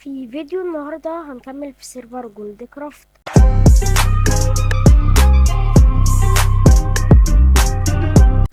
في فيديو النهاردة هنكمل في سيرفر جولد كرافت.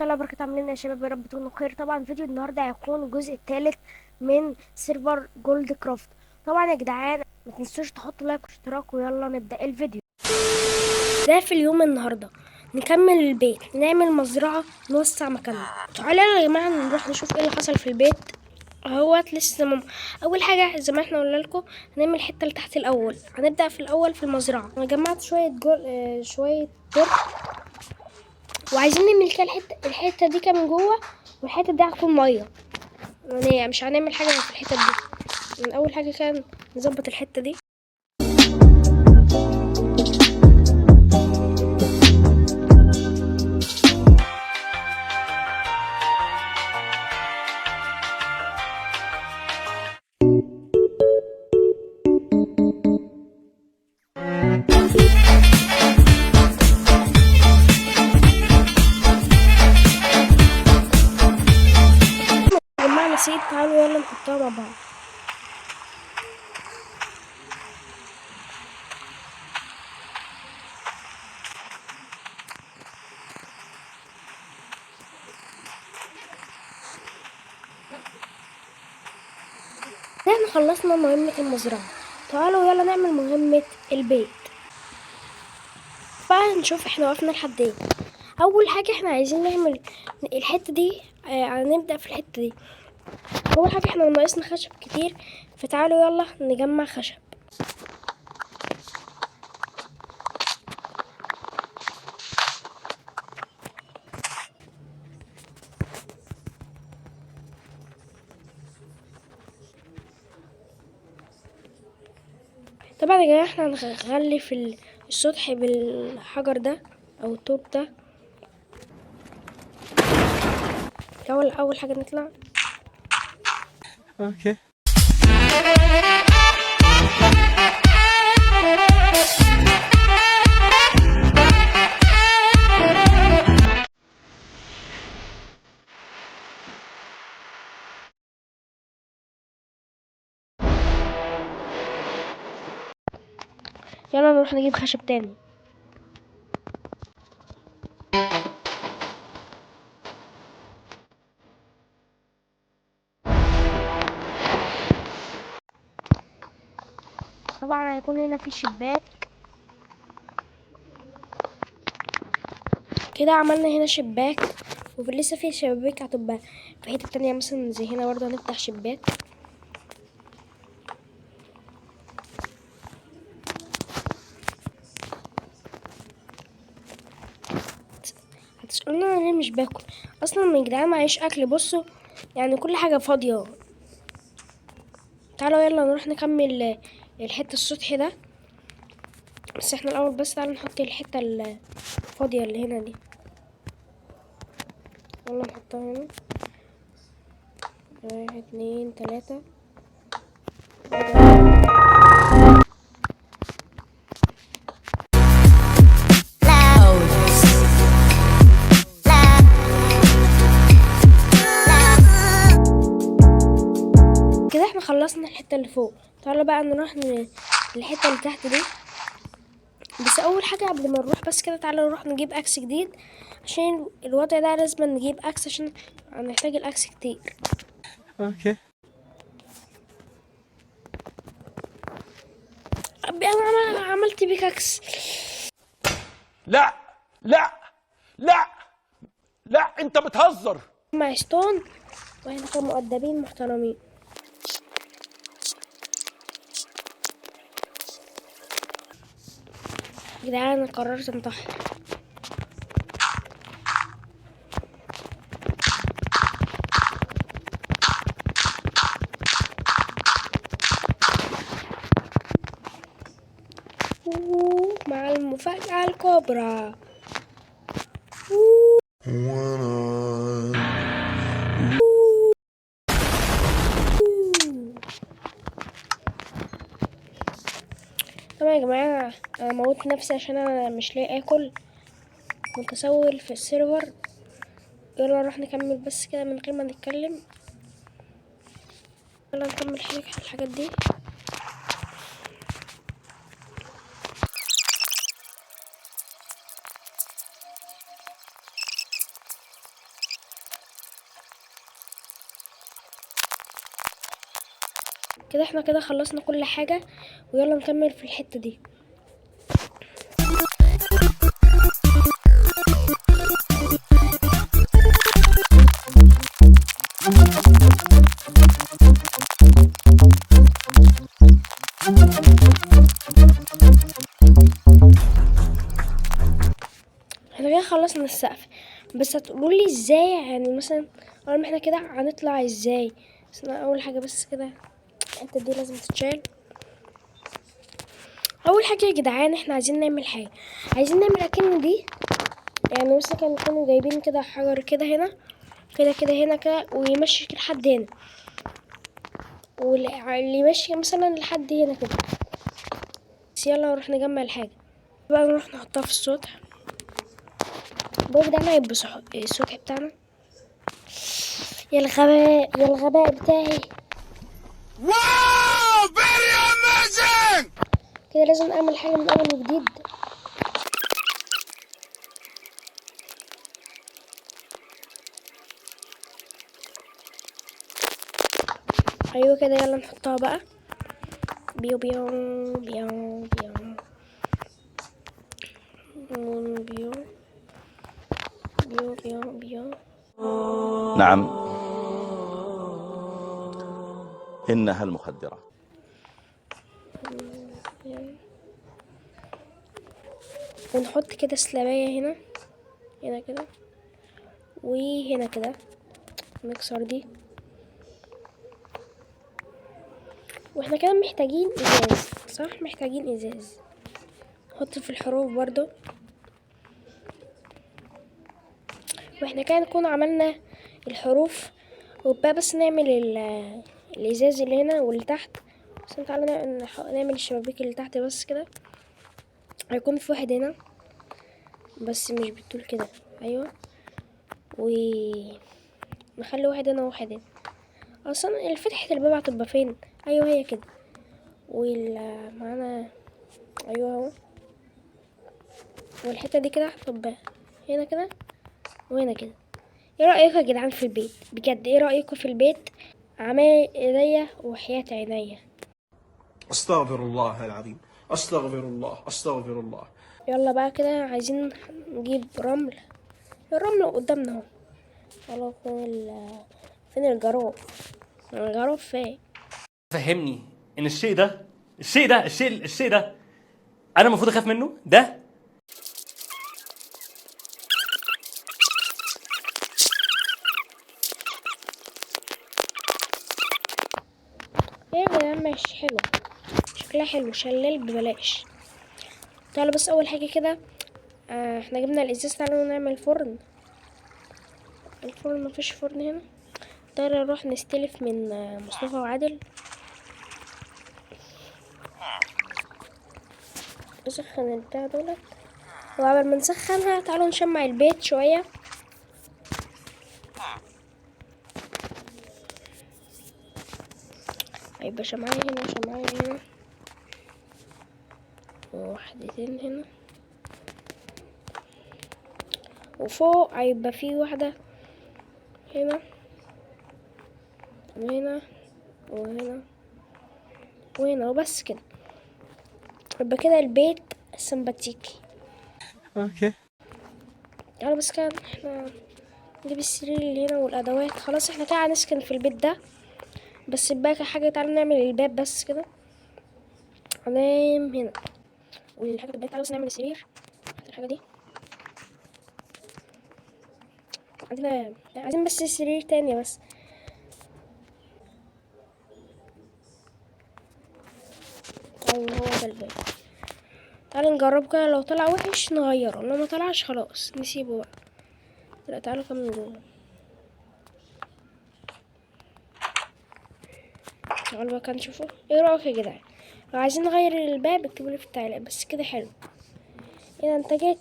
الله بركة، عاملين يا شباب؟ يا رب تكونوا بخير. طبعا فيديو النهاردة هيكون الجزء الثالث من سيرفر جولد كرافت. طبعا يا جدعان ما تنسوش تحطوا لايك واشتراك، ويلا نبدأ الفيديو. ده في اليوم النهاردة نكمل البيت، نعمل مزرعة، نوسع مكاننا. تعالوا يا جماعة نروح نشوف ايه اللي حصل في البيت. اهوت لسه اول حاجه زي ما احنا قلنا لكم هنعمل الحته اللي تحت الاول. هنبدا في الاول في المزرعه. انا جمعت شويه شويه دور، وعايزين نعمل كده الحته دي كده من جوه، والحته دي هتكون ميه. يعني مش هنعمل حاجه في الحته دي. من اول حاجه كان نظبط الحته دي. جمعنا سيد، تعالوا يلا نحطها مع بعض. احنا خلصنا مهمة المزرعة، تعالوا يلا نعمل مهمة البيت. بقى نشوف احنا وقفنا لحد ايه. اول حاجة احنا عايزين نعمل الحتة دي، هنبدأ في الحتة دي. اول حاجة احنا ناقصنا خشب كتير، فتعالوا يلا نجمع خشب. طبعا يا جماعة احنا هنغلف السطح بالحجر ده او الطوب ده. اول حاجة نطلع. اوكي. يلا نروح نجيب خشب تاني. طبعا هيكون هنا في شباك كده. عملنا هنا شباك، ولسه في شبابيك هتبقى في حتة تانية، مثلا زي هنا برضه هنفتح شباك. هتسألونا انا ليه مش باكل؟ اصلا من جدعان معيش اكل. بصوا يعني كل حاجة فاضية. تعالوا يلا نروح نكمل الحتة السطح ده. بس احنا الاول بس تعالوا نحط الحتة الفاضية اللي هنا دي. يلا نحطها هنا. 1 2 3. كده احنا خلصنا الحتة اللي فوق. تعالوا بقى نروح الحتة اللي تحت دي. بس اول حاجة قبل ما نروح بس كده، تعالوا نروح نجيب اكس جديد، عشان الوضع ده لازم نجيب اكس عشان هنحتاج الاكس كتير. اوكي. انا عملت بيكاكس. لا لا لا لا، انت بتهزر. مع ستون، واحنا كمؤدبين محترمين. يا جدعان انا قررت انتحر. مع المفاجأة الكبرى. طبعا يا جماعة انا موت نفسي عشان انا مش لاقي اكل، متسول في السيرفر. يلا نروح نكمل بس كده من غير ما نتكلم. يلا نكمل الحاجات دي. كده احنا كده خلصنا كل حاجة، ويلا نكمل في الحتة دي. احنا كده خلصنا السقف، بس هتقولولي ازاي يعني مثلا اول ما احنا كده هنطلع ازاي؟ بس انا اول حاجة بس كده الحتة دي لازم تتشال. اول حاجة يا جدعان احنا عايزين نعمل حاجة، عايزين نعمل اكن دي يعني مثلا كانوا جايبين كده حجر كده هنا كده هنا كده ويمشي لحد هنا، واللي يمشي مثلا لحد هنا كده. بس يلا نروح نجمع الحاجة بقى، نروح نحطها في السطح. الباب ده هيبقى السطح بتاعنا. يا الغباء يا الغباء بتاعي. واو فيري اميزنج. كده لازم اعمل حاجة من اول وجديد. ايوه كده يلا نحطها بقى. بيو بيو بيو بيو بيو بيو بيو بيو. نعم، إنها المخدرة. ونحط كده سلابية هنا هنا كده وهنا كده، نكسر دي. واحنا كده محتاجين ازاز، صح؟ محتاجين ازاز. نحط في الحروف برضو. واحنا كده نكون عملنا الحروف، وبقى بس نعمل الازاز اللي هنا واللي تحت. بس تعالى نعمل الشبابيك اللي تحت بس كده. هيكون في واحد هنا بس مش بالطول كده، ايوه. ونخلي واحد هنا وواحد هنا. اصلا فتحة الباب هتبقى فين؟ ايوه هي كده. معانا ايوه اهو. والحتة دي كده هتبقى هنا كده وهنا كده. ايه رأيكم يا جدعان في البيت؟ بجد ايه رأيكم في البيت؟ عمال ايديا وحياة عينيا. استغفر الله العظيم، استغفر الله، استغفر الله. يلا بقى كده عايزين نجيب رمل. الرمل قدامنا اهو. يلا فين الجرار؟ الجرار فين؟ فهمني ان الشيء ده انا المفروض اخاف منه ده. ايه يا جدعان ماشي حلو، شكلها حلو، شلال ببلاش. تعالوا بس اول حاجة كده احنا جبنا الازاز، تعالوا نعمل فرن. الفرن مفيش فرن هنا. تعالوا نروح نستلف من مصطفى وعادل. نسخن البتاع دولت، وقبل ما نسخنها تعالوا نشمع البيت شوية. هيبقى شمعية هنا وشمعية هنا وواحدتين هنا، وفوق هيبقى فيه واحدة هنا وهنا وهنا وهنا، وبس كده يبقى كده البيت سمباتيكي. اوكي. تعالوا بس كده احنا نجيب السرير اللي هنا والادوات. خلاص احنا كده هنسكن في البيت ده، بس باقي حاجة تعالوا نعمل الباب بس كده. هننام هنا والحاجة البيت. تعالوا بس نعمل السرير. الحاجة دي عايزين بس سرير تاني بس. ايوه هو ده الباب. تعالوا نجرب كده، لو طلع وحش نغيره، لو ما طلعش خلاص نسيبه بقى. لا تعالوا كمان جوه. تعالوا بقى كده نشوفه. ايه رأيك يا جدعان؟ لو عايزين نغير الباب اكتبولي في التعليقات. بس كده حلو. ايه انت جيت؟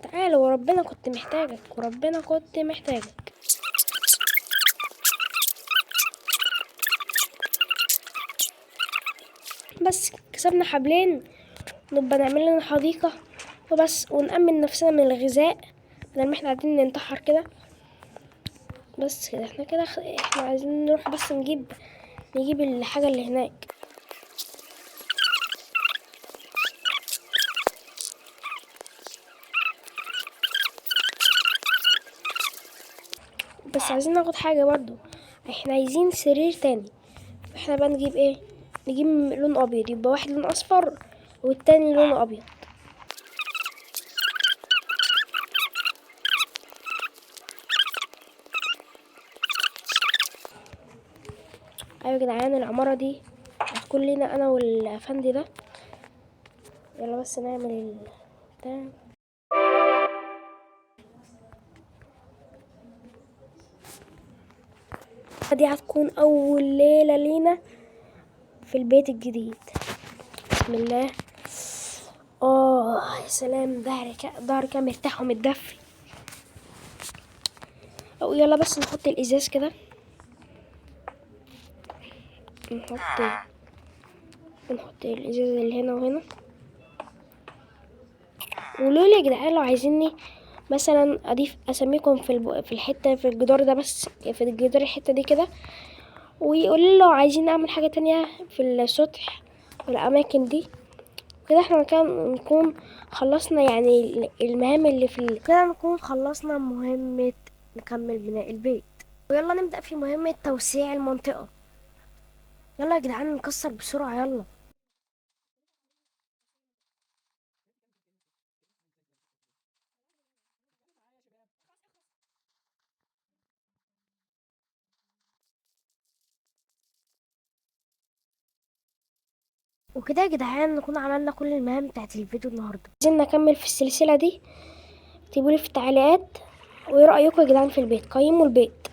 تعالى، وربنا كنت محتاجك، وربنا كنت محتاجك. بس كسبنا حبلين، نبقى نعمل لنا حديقة وبس، ونأمن نفسنا من الغذاء بدل ما احنا قاعدين ننتحر كده. بس كده احنا كده احنا عايزين نروح بس نجيب الحاجة اللي هناك. بس عايزين ناخد حاجة برضو، احنا عايزين سرير تاني. احنا بقى نجيب ايه؟ نجيب لون ابيض، يبقى واحد لون اصفر والتاني لون ابيض. ايوه يا جدعان، العمارة دي هتكون لينا انا والافندي ده. يلا بس نعمل بتاع. دي هتكون اول ليلة لينا في البيت الجديد. بسم الله. يا سلام، ظهري كده مرتاح ومتدفي. او يلا بس نحط الازاز كده، نحط الازاز اللي هنا وهنا. قولوا لي يا جدعان لو عايزيني مثلا اضيف اسميكم في الحته، في الجدار ده، بس في الجدار الحته دي كده. ويقول لي لو عايزين اعمل حاجه تانية في السطح والاماكن دي كده. احنا نكون خلصنا يعني المهام اللي كده، نكون خلصنا مهمه نكمل بناء البيت. ويلا نبدا في مهمه توسيع المنطقه. يلا يا جدعان نكسر بسرعه، يلا. وكده يا جدعان نكون عملنا كل المهام بتاعت الفيديو النهارده. عايزين نكمل في السلسله دي؟ اكتبوا لي في التعليقات. وايه رايكم يا جدعان في البيت؟ قيموا البيت.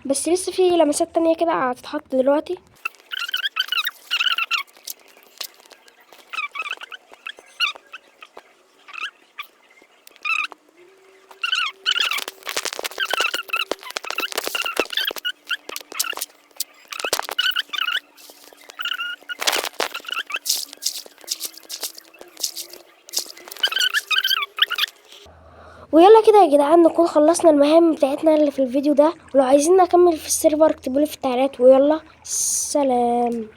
بس لسه في لمسات تانية كده هتتحط دلوقتي. ويلا كده يا جدعان نكون خلصنا المهام بتاعتنا اللي في الفيديو ده. ولو عايزين نكمل في السيرفر اكتبوا لي في التعليقات. ويلا سلام.